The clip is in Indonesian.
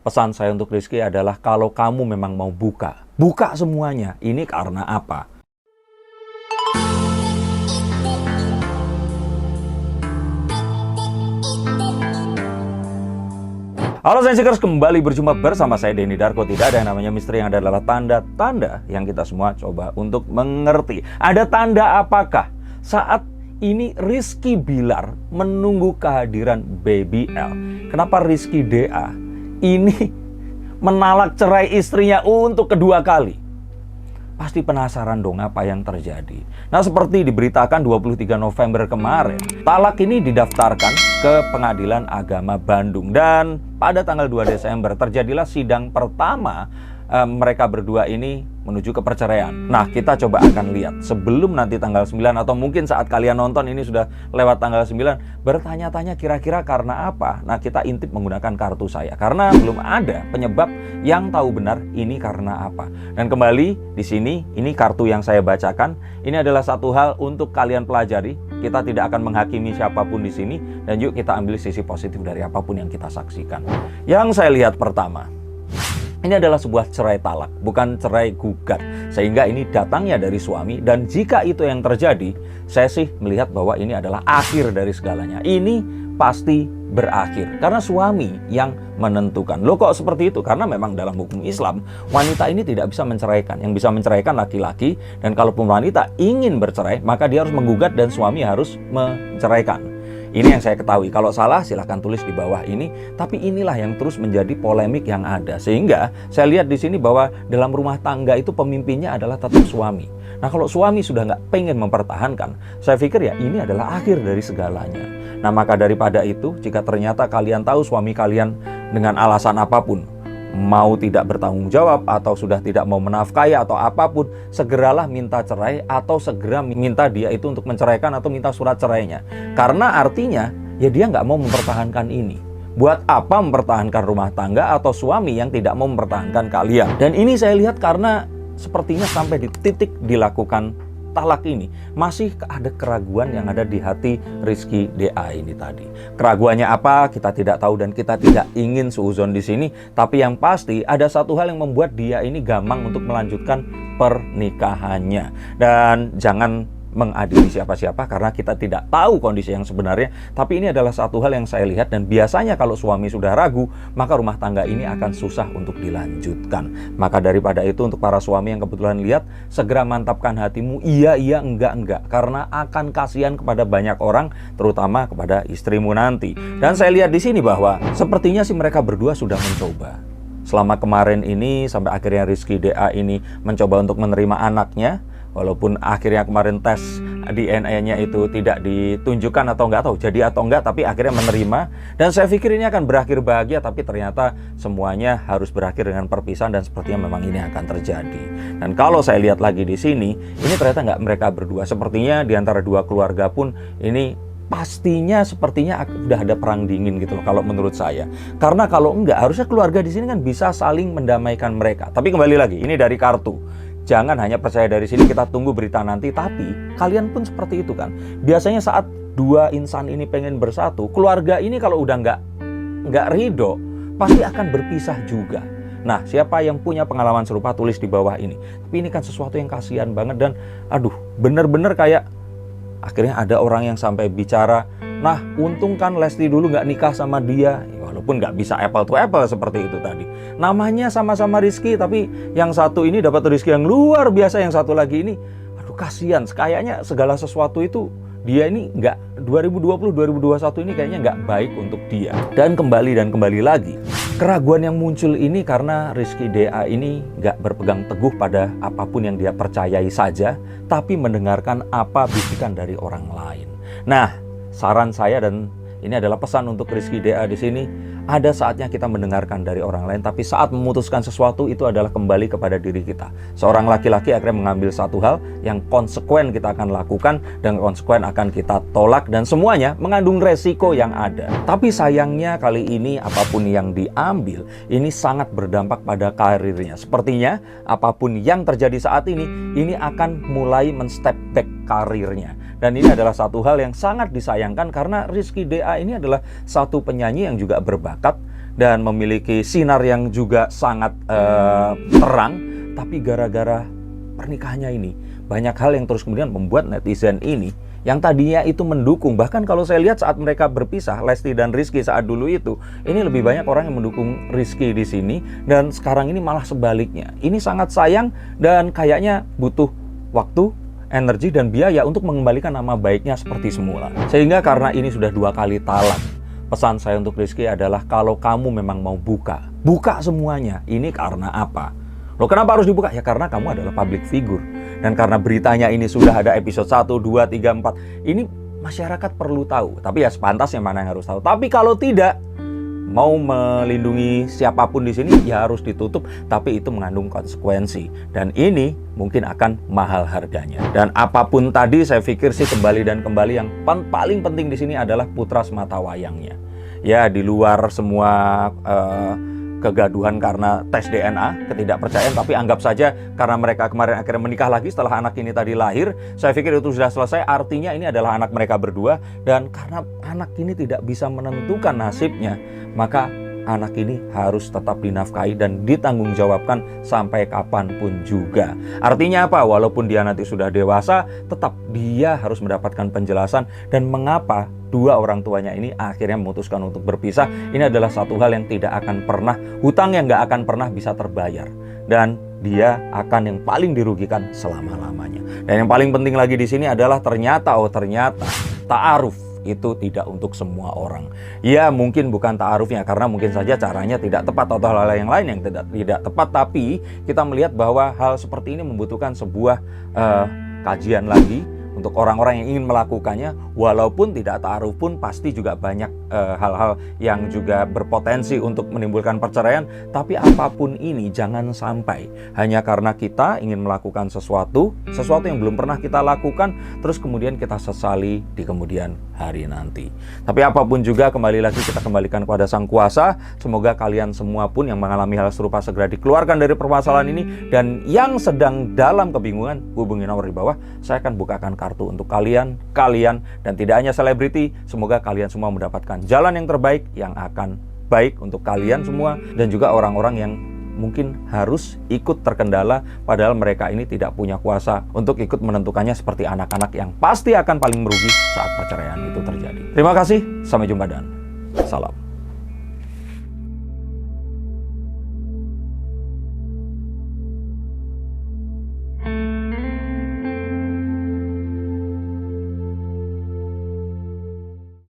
Pesan saya untuk Rizky adalah kalau kamu memang mau buka, buka semuanya. Ini karena apa? Halo Sensikers, kembali berjumpa bersama saya Denny Darko. Tidak ada yang namanya misteri, yang ada adalah tanda-tanda yang kita semua coba untuk mengerti. Ada tanda apakah saat ini Rizky Bilar menunggu kehadiran Baby L? Kenapa Rizky DA ini menalak cerai istrinya untuk kedua kali? Pasti penasaran dong apa yang terjadi. Nah, seperti diberitakan 23 November kemarin, talak ini didaftarkan ke Pengadilan Agama Bandung. Dan pada tanggal 2 Desember terjadilah sidang pertama mereka berdua ini menuju ke perceraian. Nah, kita coba akan lihat sebelum nanti tanggal 9 atau mungkin saat kalian nonton ini sudah lewat tanggal 9, bertanya-tanya kira-kira karena apa. Nah, kita intip menggunakan kartu saya karena belum ada penyebab yang tahu benar ini karena apa. Dan kembali di sini, ini kartu yang saya bacakan. Ini adalah satu hal untuk kalian pelajari. Kita tidak akan menghakimi siapapun di sini, dan yuk kita ambil sisi positif dari apapun yang kita saksikan. Yang saya lihat pertama, ini adalah sebuah cerai talak, bukan cerai gugat. Sehingga ini datangnya dari suami. Dan jika itu yang terjadi, saya sih melihat bahwa ini adalah akhir dari segalanya. Ini pasti berakhir. Karena suami yang menentukan. Loh kok seperti itu? Karena memang dalam hukum Islam, wanita ini tidak bisa menceraikan. Yang bisa menceraikan laki-laki. Dan kalaupun wanita ingin bercerai, maka dia harus menggugat dan suami harus menceraikan. Ini yang saya ketahui. Kalau salah silahkan tulis di bawah ini. Tapi inilah yang terus menjadi polemik yang ada. Sehingga saya lihat di sini bahwa dalam rumah tangga itu pemimpinnya adalah tetap suami. Nah, kalau suami sudah nggak pengen mempertahankan, saya pikir ya ini adalah akhir dari segalanya. Nah, maka daripada itu, jika ternyata kalian tahu suami kalian dengan alasan apapun mau tidak bertanggung jawab atau sudah tidak mau menafkahi atau apapun, segeralah minta cerai atau segera minta dia itu untuk menceraikan atau minta surat cerainya. Karena artinya ya dia nggak mau mempertahankan ini. Buat apa mempertahankan rumah tangga atau suami yang tidak mau mempertahankan kalian? Dan ini saya lihat karena sepertinya sampai di titik dilakukan talak ini masih ada keraguan yang ada di hati Rizky DA ini tadi. Keraguannya apa kita tidak tahu dan kita tidak ingin suuzon di sini. Tapi yang pasti ada satu hal yang membuat dia ini gamang untuk melanjutkan pernikahannya. Dan jangan mengadili siapa-siapa karena kita tidak tahu kondisi yang sebenarnya. Tapi ini adalah satu hal yang saya lihat, dan biasanya kalau suami sudah ragu, maka rumah tangga ini akan susah untuk dilanjutkan. Maka daripada itu, untuk para suami yang kebetulan lihat, segera mantapkan hatimu, iya, enggak, karena akan kasihan kepada banyak orang, terutama kepada istrimu nanti. Dan saya lihat di sini bahwa sepertinya sih mereka berdua sudah mencoba. Selama kemarin ini sampai akhirnya Rizky DA ini mencoba untuk menerima anaknya. Walaupun akhirnya kemarin tes DNA-nya itu tidak ditunjukkan atau nggak tahu jadi atau enggak, tapi akhirnya menerima. Dan saya pikir ini akan berakhir bahagia, tapi ternyata semuanya harus berakhir dengan perpisahan dan sepertinya memang ini akan terjadi. Dan kalau saya lihat lagi di sini, ini ternyata nggak mereka berdua. Sepertinya di antara dua keluarga pun ini pastinya sepertinya sudah ada perang dingin gitu loh kalau menurut saya. Karena kalau enggak, harusnya keluarga di sini kan bisa saling mendamaikan mereka. Tapi kembali lagi, ini dari kartu. Jangan hanya percaya dari sini, kita tunggu berita nanti. Tapi kalian pun seperti itu kan. Biasanya saat dua insan ini pengen bersatu, keluarga ini kalau udah nggak ridho, pasti akan berpisah juga. Nah, siapa yang punya pengalaman serupa tulis di bawah ini. Tapi ini kan sesuatu yang kasihan banget dan aduh, bener-bener kayak akhirnya ada orang yang sampai bicara, nah untung kan Lesti dulu nggak nikah sama dia. Walaupun nggak bisa apple to apple seperti itu tadi. Namanya sama-sama Rizky, tapi yang satu ini dapat Rizky yang luar biasa, yang satu lagi ini, aduh kasihan. Kayaknya segala sesuatu itu dia ini nggak, 2020-2021 ini kayaknya nggak baik untuk dia. Dan kembali lagi, keraguan yang muncul ini karena Rizky DA ini nggak berpegang teguh pada apapun yang dia percayai saja, tapi mendengarkan apa bisikan dari orang lain. Nah, saran saya dan ini adalah pesan untuk Rizky DA di sini. Ada saatnya kita mendengarkan dari orang lain, tapi saat memutuskan sesuatu itu adalah kembali kepada diri kita. Seorang laki-laki akhirnya mengambil satu hal yang konsekuen kita akan lakukan dan konsekuen akan kita tolak, dan semuanya mengandung resiko yang ada. Tapi sayangnya kali ini apapun yang diambil ini sangat berdampak pada karirnya. Sepertinya apapun yang terjadi saat ini akan mulai men-step back karirnya. Dan ini adalah satu hal yang sangat disayangkan karena Rizky DA ini adalah satu penyanyi yang juga berbakat dan memiliki sinar yang juga sangat terang, tapi gara-gara pernikahannya ini banyak hal yang terus kemudian membuat netizen ini yang tadinya itu mendukung, bahkan kalau saya lihat saat mereka berpisah, Lesti dan Rizky saat dulu itu, ini lebih banyak orang yang mendukung Rizky di sini, dan sekarang ini malah sebaliknya. Ini sangat sayang dan kayaknya butuh waktu, energi, dan biaya untuk mengembalikan nama baiknya seperti semula. Sehingga karena ini sudah 2 kali talak, pesan saya untuk Rizky adalah kalau kamu memang mau buka semuanya. Ini karena apa? Loh, kenapa harus dibuka? Ya karena kamu adalah public figure. Dan karena beritanya ini sudah ada episode 1, 2, 3, 4. Ini masyarakat perlu tahu. Tapi ya sepantasnya mana yang harus tahu. Tapi kalau tidak, mau melindungi siapapun di sini, ya harus ditutup. Tapi itu mengandung konsekuensi. Dan ini mungkin akan mahal harganya. Dan apapun tadi, saya pikir sih kembali yang paling penting di sini adalah putra semata wayangnya. Ya, di luar semua kegaduhan karena tes DNA, ketidakpercayaan, tapi anggap saja karena mereka kemarin akhirnya menikah lagi setelah anak ini tadi lahir, saya pikir itu sudah selesai, artinya ini adalah anak mereka berdua, dan karena anak ini tidak bisa menentukan nasibnya, maka anak ini harus tetap dinafkahi dan ditanggungjawabkan sampai kapanpun juga. Artinya apa? Walaupun dia nanti sudah dewasa, tetap dia harus mendapatkan penjelasan dan mengapa dua orang tuanya ini akhirnya memutuskan untuk berpisah. Ini adalah satu hal yang tidak akan pernah, hutang yang nggak akan pernah bisa terbayar. Dan dia akan yang paling dirugikan selama-lamanya. Dan yang paling penting lagi di sini adalah ternyata ta'aruf itu tidak untuk semua orang. Ya mungkin bukan ta'arufnya, karena mungkin saja caranya tidak tepat atau hal-hal yang lain yang tidak tepat. Tapi kita melihat bahwa hal seperti ini membutuhkan sebuah kajian lagi untuk orang-orang yang ingin melakukannya. Walaupun tidak ta'aruf pun pasti juga banyak hal-hal yang juga berpotensi untuk menimbulkan perceraian. Tapi apapun ini jangan sampai hanya karena kita ingin melakukan sesuatu yang belum pernah kita lakukan, terus kemudian kita sesali di kemudian hari nanti. Tapi apapun juga, kembali lagi kita kembalikan kepada Sang Kuasa. Semoga kalian semua pun yang mengalami hal serupa segera dikeluarkan dari permasalahan ini. Dan yang sedang dalam kebingungan, hubungi nomor di bawah. Saya akan bukakan kartu untuk kalian, dan tidak hanya selebriti. Semoga kalian semua mendapatkan jalan yang terbaik, yang akan baik untuk kalian semua, dan juga orang-orang yang mungkin harus ikut terkendala padahal mereka ini tidak punya kuasa untuk ikut menentukannya, seperti anak-anak yang pasti akan paling merugi saat perceraian itu terjadi. Terima kasih, sampai jumpa dan salam.